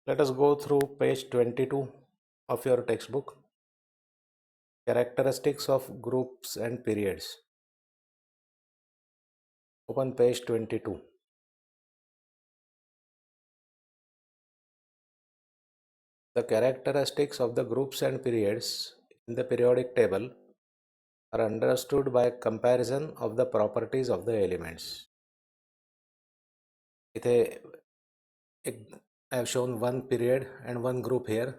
Let us go through page 22 of your textbook, characteristics of groups and periods. Open page 22. The characteristics of the groups and periods in the periodic table are understood by comparison of the properties of the elements. I have shown one period and one group here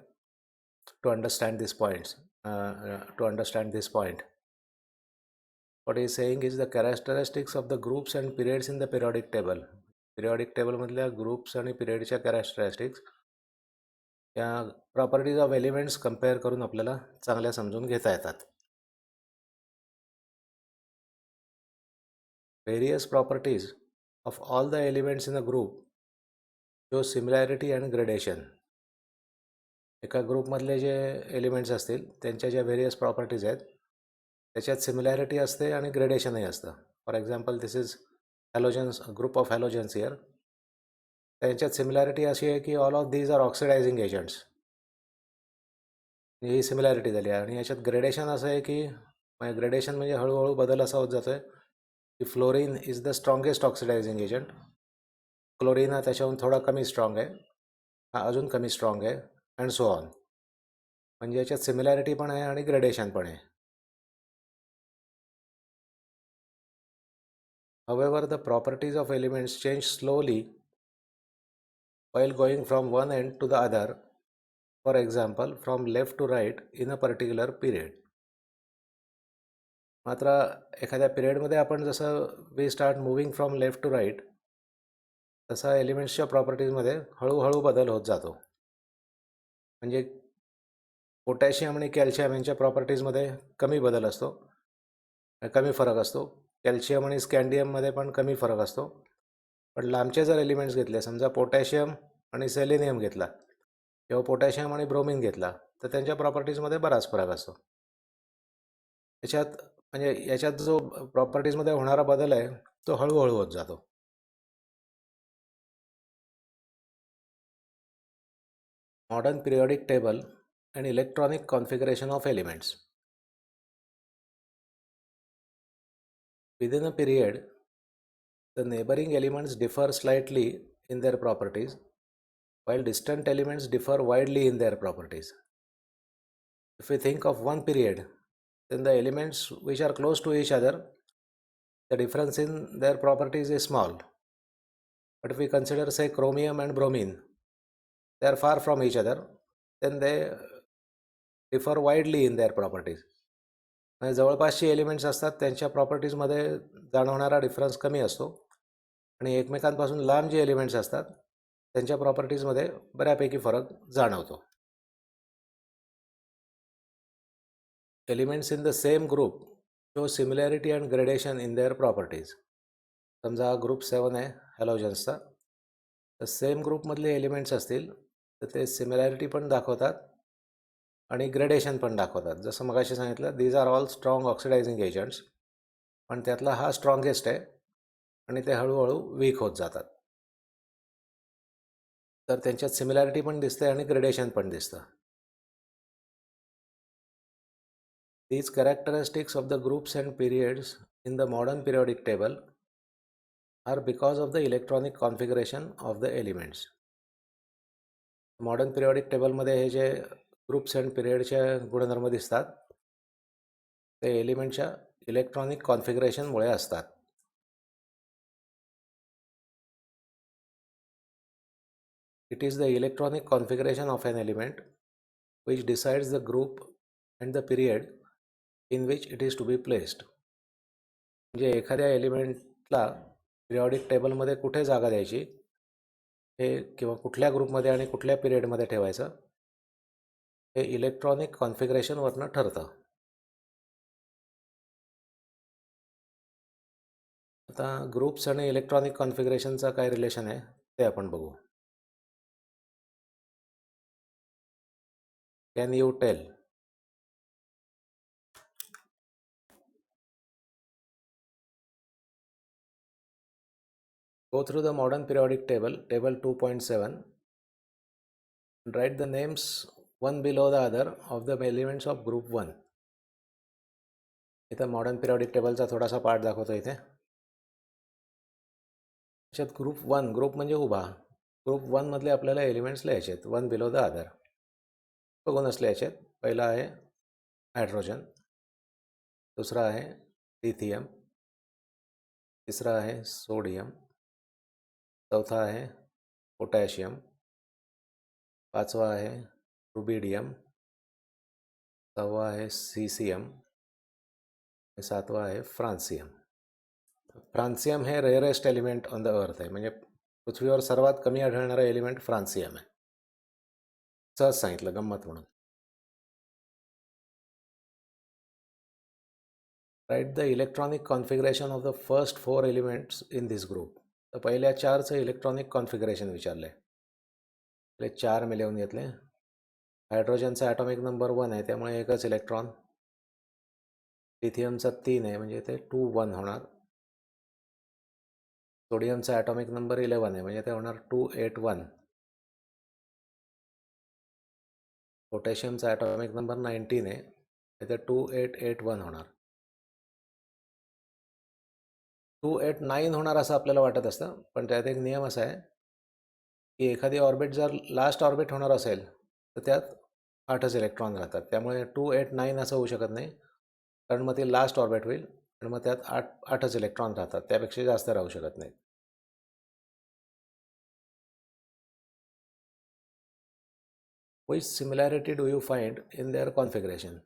to understand these points. What he is saying is the characteristics of the groups and periods in the periodic table. Periodic table मधल्या groups आणि periodच्या characteristics या properties of elements compare करून आपल्याला चांगल्या समजून घेता येतात. Various properties of all the elements in a group show similarity and gradation. एका ग्रुपमधले जे एलिमेंट्स असतील त्यांच्या ज्या व्हेरियस प्रॉपर्टीज आहेत त्याच्यात सिमिलॅरिटी असते आणि ग्रेडेशनही असतं. For example this is halogens, group of halogens here. त्यांच्यात सिमिलॅरिटी अशी आहे की all of these are oxidizing agents, ही सिमिलॅरिटी झाली. आणि याच्यात ग्रेडेशन असं आहे की ग्रेडेशन म्हणजे हळूहळू बदल असा होत जातो आहे की fluorine is the strongest oxidizing agent. Chlorine हा त्याच्याहून थोडा कमी स्ट्रॉंग आहे, हा अजून कमी स्ट्रॉंग आहे, अँड सो ऑन. म्हणजे याच्यात सिमिलॅरिटी पण आहे आणि ग्रेडेशन पण आहे. However, the properties of elements change slowly while going from one end to the other, for example, from left to right in a particular period. मात्र एखाद्या पिरियडमध्ये आपण जसं we start moving from left to right तसा एलिमेंट्सच्या प्रॉपर्टीजमध्ये हळूहळू बदल होत जातो. म्हणजे पोटॅशियम आणि कॅल्शियम यांच्या प्रॉपर्टीजमध्ये कमी बदल असतो, कमी फरक असतो. कॅल्शियम आणि स्कॅन्डियममध्ये पण कमी फरक असतो. पण लांबचे जर एलिमेंट्स घेतले, समजा पोटॅशियम आणि सेलेनियम घेतला किंवा पोटॅशियम आणि ब्रोमिन घेतला, तर त्यांच्या प्रॉपर्टीजमध्ये बराच फरक असतो. याच्यात जो प्रॉपर्टीजमध्ये होणारा बदल आहे तो हळूहळू होत जातो. Modern periodic table and electronic configuration of elements. Within a period, the neighboring elements differ slightly in their properties, while distant elements differ widely in their properties. If we think of one period, then the elements which are close to each other, the difference in their properties is small. But if we consider, say, chromium and bromine, they are far from each other, then they differ widely in their properties. म्हणजे जवळपासचे elements असतात त्यांच्या प्रॉपर्टीजमध्ये जाणवणारा difference कमी असतो आणि एकमेकांपासून लांब जे एलिमेंट्स असतात त्यांच्या प्रॉपर्टीजमध्ये बऱ्यापैकी फरक जाणवतो. Elements in the same group show similarity and gradation in their properties. समजा ग्रुप 7 आहे हॅलोजन्सचा, तर सेम ग्रुपमधले एलिमेंट्स असतील तर ते सिमिलॅरिटी पण दाखवतात आणि ग्रेडेशन पण दाखवतात. जसं मगाशी सांगितलं, these are all strong oxidizing agents, पण त्यातला हा स्ट्रॉंगेस्ट आहे आणि ते हळूहळू वीक होत जातात. तर त्यांच्यात सिमिलॅरिटी पण दिसते आणि ग्रेडेशन पण दिसतं. These characteristics of the groups and periods in the modern periodic table are because of the electronic configuration of the elements. Modern periodic टेबलमध्ये हे जे ग्रुप्स अँड पिरियडचे गुणधर्म दिसतात ते एलिमेंटच्या इलेक्ट्रॉनिक कॉन्फिगरेशनमुळे असतात. It is the electronic configuration of an element which decides the group and the period in which it is to be placed. म्हणजे एखाद्या एलिमेंटला पिरियडिक टेबलमध्ये कुठे जागा द्यायची हे किंवा कुठल्या ग्रुपमध्ये आणि कुठल्या पिरियडमध्ये ठेवायचं हे इलेक्ट्रॉनिक कॉन्फिगरेशनवरनं ठरतं. आता ग्रुप्स आणि इलेक्ट्रॉनिक कॉन्फिगरेशनचा काय रिलेशन आहे ते आपण बघू. Can you tell? Go through the modern periodic table, table 2.7. and write the names one below the other of the elements of group 1. इथं मॉडर्न पिरियडिक टेबलचा थोडासा पार्ट दाखवतो इथे. त्याच्यात ग्रुप म्हणजे उभा. ग्रुप 1 मधले आपल्याला एलिमेंट्स लिहायचे आहेत वन बिलो द अदर. बघूनच लिहायचे आहेत. पहिला आहे हायड्रोजन, दुसरा आहे लिथियम, तिसरा आहे सोडियम, चौथा आहे पोटॅशियम, पाचवा आहे रुबिडियम, सहावा आहे सीसियम, सातवा आहे फ्रान्सियम. फ्रान्सियम हे rarest element on the earth आहे, म्हणजे पृथ्वीवर सर्वात कमी आढळणारा एलिमेंट फ्रान्सियम आहे. सहज सांगितलं गंमत म्हणून. Write the electronic configuration of the first 4 elements in this group. तर पहिल्या 4चं इलेक्ट्रॉनिक कॉन्फिगरेशन विचारलं आहे. पहिले 4 मी लिहून घेतले. हायड्रोजनचा ॲटॉमिक नंबर 1 आहे, त्यामुळे एकच इलेक्ट्रॉन. लिथियमचा 3 आहे, म्हणजे ते 2 1 होणार. सोडियमचा ॲटॉमिक नंबर 11 आहे, म्हणजे ते होणार 2 8 1. पोटॅशियमचा ॲटॉमिक नंबर 19 आहे, ते 2 8 8 1 होणार. 2 8 9 होणार असं आपल्याला वाटत असतं, पण त्यात एक नियम असा आहे की एखादी ऑर्बिट जर लास्ट ऑर्बिट होणार असेल तर त्यात 8च इलेक्ट्रॉन राहतात. त्यामुळे 2 8 9 असं होऊ शकत नाही, कारण मग ते लास्ट ऑर्बिट होईल आणि मग त्यात 8च इलेक्ट्रॉन राहतात, त्यापेक्षा जास्त राहू शकत नाही. Which similarity do you find in their configuration.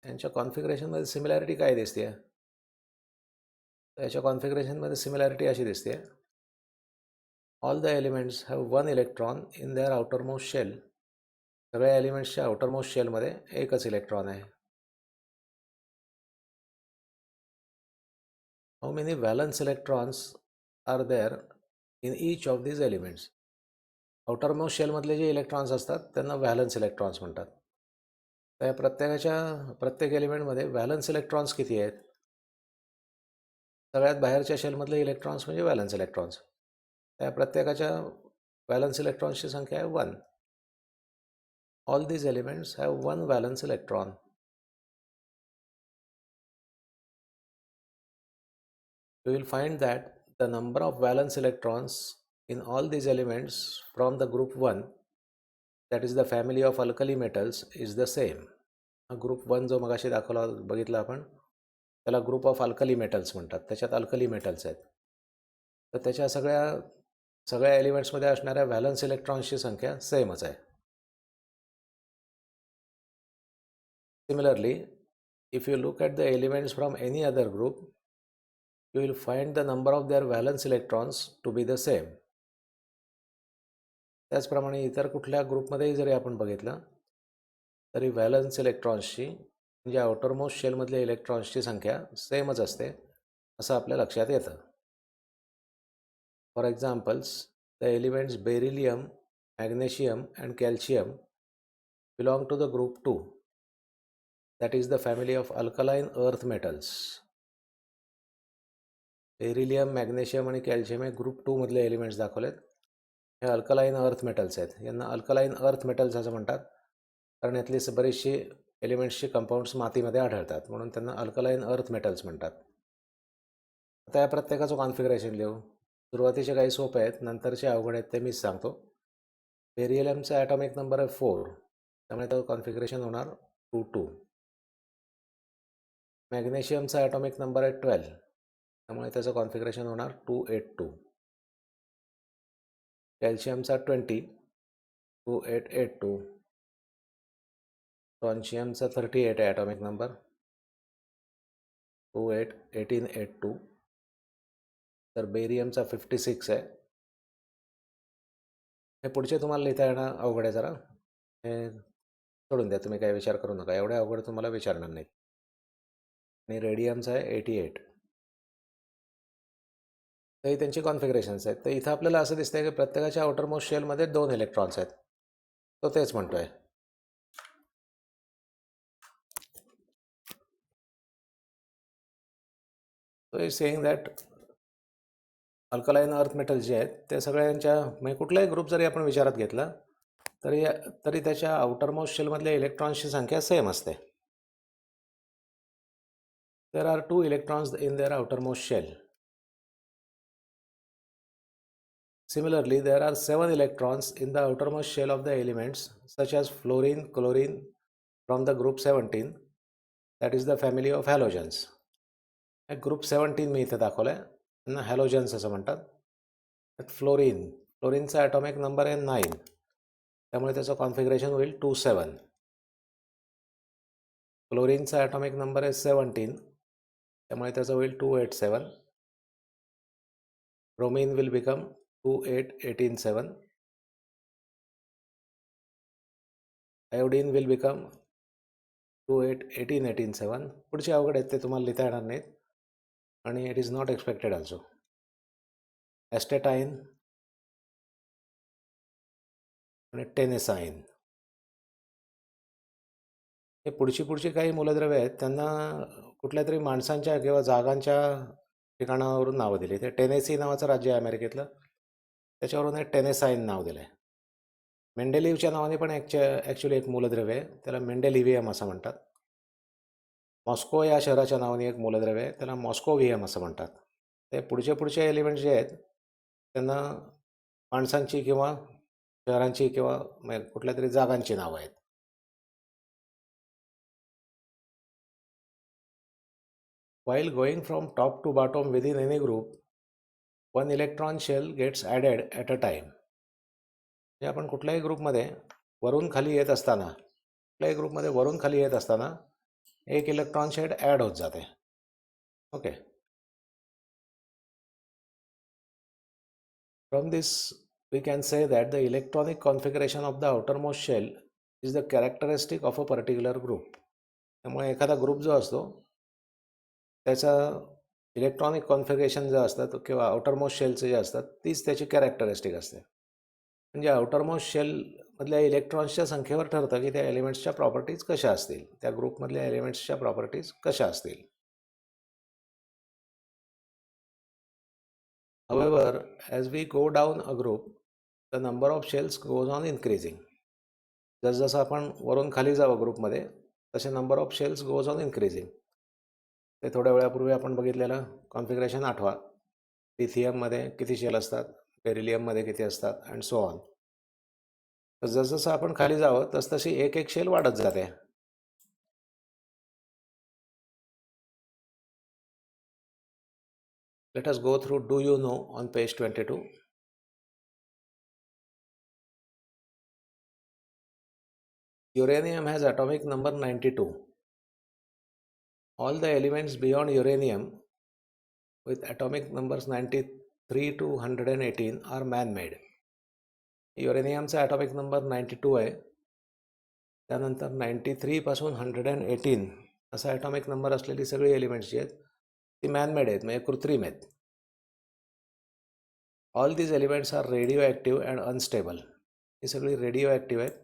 यांच्या कॉन्फिगरेशनमध्ये सिमिलॅरिटी काय दिसते? त्याच्या कॉन्फिगरेशनमध्ये सिमिलॅरिटी अशी दिसते, all the elements have 1 electron in their outermost shell. सगळ्या एलिमेंट्सच्या आउटरमोस्ट शेलमध्ये एकच इलेक्ट्रॉन आहे. How many valence electrons are there in each of these elements. आउटरमोस्ट शेलमधले जे इलेक्ट्रॉन्स असतात त्यांना व्हॅलन्स इलेक्ट्रॉन्स म्हणतात. त्या प्रत्येक एलिमेंटमध्ये व्हॅलन्स इलेक्ट्रॉन्स किती आहेत? सगळ्यात बाहेरच्या शेलमधले इलेक्ट्रॉन्स म्हणजे व्हॅलन्स इलेक्ट्रॉन्स. त्या प्रत्येकाच्या व्हॅलन्स इलेक्ट्रॉन्सची संख्या आहे 1. All these elements have 1 valence electron. You will find that the number of valence electrons in all these elements from the group 1, that is the family of alkali metals, is the same. Group 1 जो मगाशी बघितला आपण, त्याला group of alkali metals म्हणतात. त्याच्यात alkali metals आहेत. तर त्याच्या सगळ्या एलिमेंट्समध्ये असणाऱ्या व्हॅलन्स इलेक्ट्रॉन्सची संख्या सेमच आहे. Similarly, if you look at the elements from any other group, you will find the number of their valence electrons to be the same. त्याचप्रमाणे इतर कुठल्या ग्रुपमध्येही जरी आपण बघितलं तरी व्हॅलन्स इलेक्ट्रॉन्सची म्हणजे आउटरमोस्ट शेलमधल्या इलेक्ट्रॉन्सची संख्या सेमच असते असं आपल्या लक्षात येतं. For examples, the elements beryllium, magnesium and calcium belong to the group 2, that is the family of alkaline earth metals. Beryllium, magnesium आणि कॅल्शियम हे ग्रुप 2 मधले एलिमेंट्स दाखवलेत. हे अल्कलाइन अर्थ मेटल्स आहेत. यांना अल्कलाइन अर्थ मेटल्स असं म्हणतात, कारण यातली बरीचशी एलिमेंट्सची कंपाऊंड्स मातीमध्ये आढळतात, म्हणून त्यांना अल्कलाइन अर्थ मेटल्स म्हणतात. आता या प्रत्येकाचं कॉन्फिगरेशन लिहू. सुरुवातीचे काही सोपे आहेत, नंतरचे अवघड आहेत, ते मीच सांगतो. बेरिलियमचा ॲटॉमिक नंबर आहे 4, त्यामुळे त्याचं कॉन्फिगरेशन होणार 2 2. मॅग्नेशियमचा ॲटॉमिक नंबर आहे 12, त्यामुळे त्याचं कॉन्फिगरेशन होणार 2 8 2. कॅल्शियमचा 20, 2 8 8 2. फ्रॉन्शियमचा 38 आहे ॲटॉमिक नंबर, 2 8 18 8 2. तर बेरियमचा 56 आहे. हे पुढचे तुम्हाला लिहिता येणं अवघड आहे जरा, हे सोडून द्या, तुम्ही काही विचार करू नका, एवढ्या अवघड तुम्हाला विचारणार नाही. आणि रेडियमचा आहे 88. तर त्यांची कॉन्फिगरेशन्स आहेत. तर इथं आपल्याला असं दिसतंय की प्रत्येकाच्या आउटरमोस्ट शेलमध्ये 2 इलेक्ट्रॉन्स आहेत. तो तेच म्हणतोय. So is saying that alkaline earth metals जे आहेत ते सगळ्यांच्या म्हणजे कुठलाही ग्रुप जरी आपण विचारात घेतला तरी त्याच्या आउटरमोस्ट शेलमधल्या इलेक्ट्रॉन्सची संख्या सेम असते. There are 2 electrons in their outermost shell. Similarly, there are 7 electrons in the outermost shell of the elements such as fluorine, chlorine from the group 17, that is the family of halogens. Group 17 मी इथे दाखवलाय, त्यांना halogens असं म्हणतात. फ्लोरीनचा atomic number आहे 9, त्यामुळे त्याचं configuration होईल 27. क्लोरीनचा atomic number आहे 17, त्यामुळे त्याचं होईल 287. Bromine will become 28187. Iodine will become 21887. पुढचे अवघड आहेत, ते तुम्हाला लिहिता येणार नाहीत आणि it is not expected also. Astatine आणि टेनेसाईन हे पुढची काही मूलद्रव्ये आहेत, त्यांना कुठल्या तरी माणसांच्या किंवा जागांच्या ठिकाणावरून नावं दिली. ते टेनेसी नावाचं राज्य आहे अमेरिकेतलं, त्याच्यावरून हे टेनेसाईन नाव दिलं आहे. मेंडेलिव्हच्या नावाने पण ॲक्च्युली एक मूलद्रव्य आहे, त्याला मेंडेलिव्हियम असं म्हणतात. मॉस्को या शहराच्या नावाने एक मूलद्रव्य आहे, त्याला मॉस्कोव्हियम असं म्हणतात. ते पुढचे एलिमेंट्स जे आहेत त्यांना माणसांची किंवा शहरांची किंवा कुठल्या तरी जागांची नावं आहेत. While going from top to bottom within any group, one electron shell gets added at a time. म्हणजे आपण कुठल्याही ग्रुपमध्ये वरून खाली येत असताना एक इलेक्ट्रॉन शेल ॲड होत जाते. Okay. From this we can say that the electronic configuration of the outermost shell is the characteristic of a particular group. त्यामुळे एखादा ग्रुप जो असतो त्याचा इलेक्ट्रॉनिक कॉन्फिगरेशन जे असतात किंवा आउटरमोस्ट शेलचे जे असतात तीच त्याची कॅरेक्टरिस्टिक असते. म्हणजे आउटरमोस्ट शेलमधल्या इलेक्ट्रॉन्सच्या संख्येवर ठरतं की त्या एलिमेंट्सच्या प्रॉपर्टीज कशा असतील, त्या ग्रुपमधल्या एलिमेंट्सच्या प्रॉपर्टीज कशा असतील. However, as we go down a group, the number of shells goes on increasing. जसं आपण वरून खाली जावं ग्रुपमध्ये तसे number of shells goes on increasing. ते थोड्या वेळापूर्वी आपण बघितलेलं कॉन्फिगरेशन आठवा. लिथियममध्ये किती शेल असतात, बेरिलियममध्ये किती असतात, अँड सो ऑन. तर जसं आपण खाली जावं तशी एक शेल वाढत जाते. Let us go through do you know on page 22. Uranium has atomic number 92. All the elements beyond uranium with atomic numbers 93 to 118 are man-made. युरेनियमचा ॲटॉमिक नंबर 92 आहे, त्यानंतर 93 पासून 118 असा ॲटॉमिक नंबर असलेली सगळी एलिमेंट्स जी आहेत ती मॅनमेड आहेत, म्हणजे कृत्रिम आहेत. All these elements are radioactive and unstable. ही सगळी रेडिओ ॲक्टिव्ह आहेत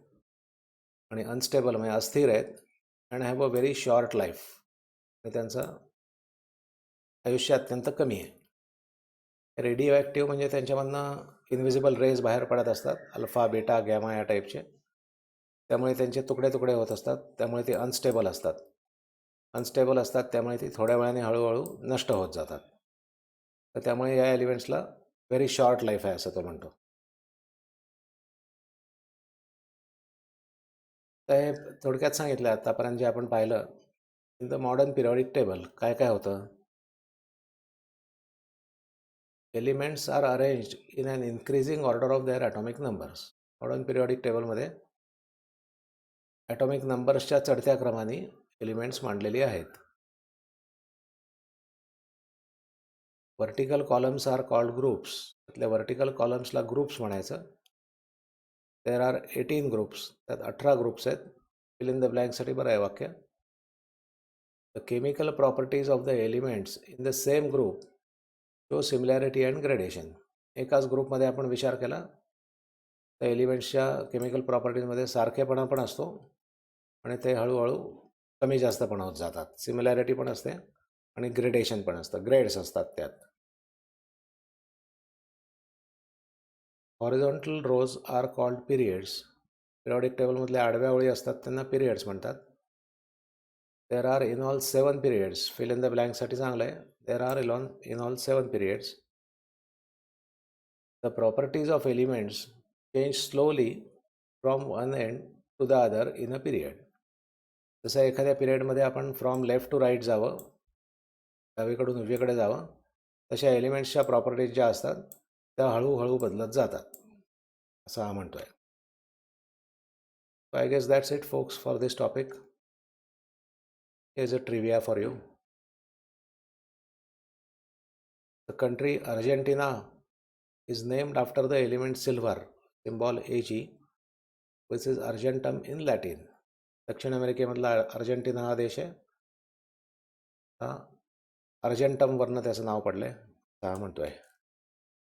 आणि अनस्टेबल म्हणजे अस्थिर आहेत, and have a very short life. त्यांचं आयुष्य अत्यंत कमी आहे. रेडिओ ॲक्टिव्ह म्हणजे त्यांच्यामधनं इनव्हिजिबल रेज बाहेर पडत असतात, अल्फा बीटा गॅमा या टाईपचे, त्यामुळे त्यांचे तुकडे होत असतात, त्यामुळे ते अनस्टेबल असतात. त्यामुळे ती थोड्या वेळाने हळूहळू नष्ट होत जातात. तर त्यामुळे या एलिमेंट्सला व्हेरी शॉर्ट लाईफ आहे असं तो म्हणतो. तर हे थोडक्यात सांगितलं आतापर्यंत जे आपण पाहिलं. In the modern periodic table काय काय होतं. Elements are arranged in an increasing order of their atomic numbers. Modern periodic टेबलमध्ये ॲटॉमिक नंबर्सच्या चढत्या क्रमाने एलिमेंट्स मांडलेली आहेत. Vertical columns are called groups. त्यातल्या वर्टिकल कॉलम्सला ग्रुप्स म्हणायचं. There are 18 groups. त्यात 18 ग्रुप्स आहेत. फिल इन द ब्लँकसाठी बरं आहे वाक्य. The chemical properties of the elements in the same group show similarity and gradation. एकाच ग्रुपमध्ये आपण विचार केला त्या एलिमेंट्सच्या केमिकल प्रॉपर्टीजमध्ये सारखेपणा पण असतो आणि ते हळूहळू कमी जास्त पण होत जातात. सिमिलॅरिटी पण असते आणि ग्रेडेशन पण असतं, ग्रेड्स असतात त्यात. Horizontal rows are called periods. Periodic टेबलमधल्या आडव्या ओळी असतात त्यांना पिरियड्स म्हणतात. There are in all 7 periods. Fill in the ब्लँकसाठी चांगलं आहे. There are in all 7 periods. The properties of elements change slowly from one end to the other in a period. जसं एखाद्या पिरियडमध्ये आपण फ्रॉम लेफ्ट टू राईट जावं, डावीकडून उजवीकडे जावं, तशा एलिमेंट्सच्या प्रॉपर्टीज ज्या असतात त्या हळूहळू बदलत जातात असं हा म्हणतोय. So I guess that's it folks for this topic. Here's a trivia for you. The country Argentina is named after the element silver, symbol Ag, which is Argentum in Latin. दक्षिण अमेरिकेमधला अर्जेंटिना हा देश आहे. हा अर्जेंटमवरनं त्याचं नाव पडलंय असं हा म्हणतोय.